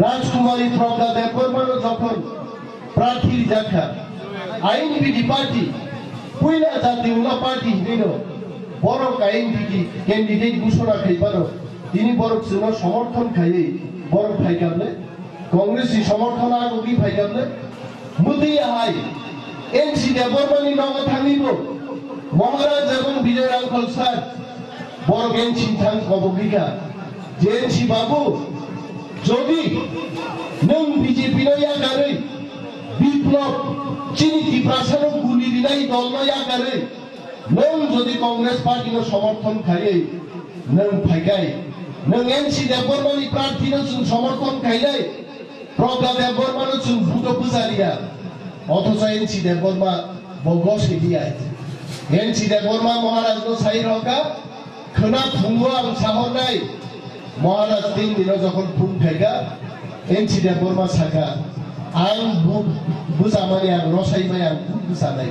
রাজকুমারী প্রজ্ঞা দেববর্মানো যখন প্রার্থীর দেখা আইনবিধি পার্টি পয়লা জাতীয় পার্টি হিসেবে বড় আইনবিধি ক্যান্ডিডেট ঘোষণা খাইবার তিনি বড় সমর্থন খাইয়ে বড় ফাইকাবলে কংগ্রেসি সমর্থন আগি ফাইকাবলে মুদি হাই এনসি দেববর্মানি নগদ থামিব মহারাজ এবং বিজয় রাঙ্কল স্যার বড় এনসি থাং কবগিকা যে এনসি বাবু যদি নং বিজেপি আকারে বিপ্লব চিনি প্রাসারক গুলি দিলাই দল আকারে নং যদি কংগ্রেস পার্টির সমর্থন খাইয়ে নং ফাইকাই নং এনসি দেববর্মানি প্রার্থীর সমর্থন খাইলাই প্রজ্ঞা দেববর্মানো চুন ভূত পূজারিয়া অথচ এনসি দেববর্মা বগসে দিয়ায় এনসি দেববর্মা মহারাজ সাই রকা খোনা ফুঙ্গো আং সাহরনাই মহারাজ 3 দিন যখন ফুং খাইগা এনসি দেববর্মা সাকা আং বুজামানি আং রসাইমাই আং বুজানাই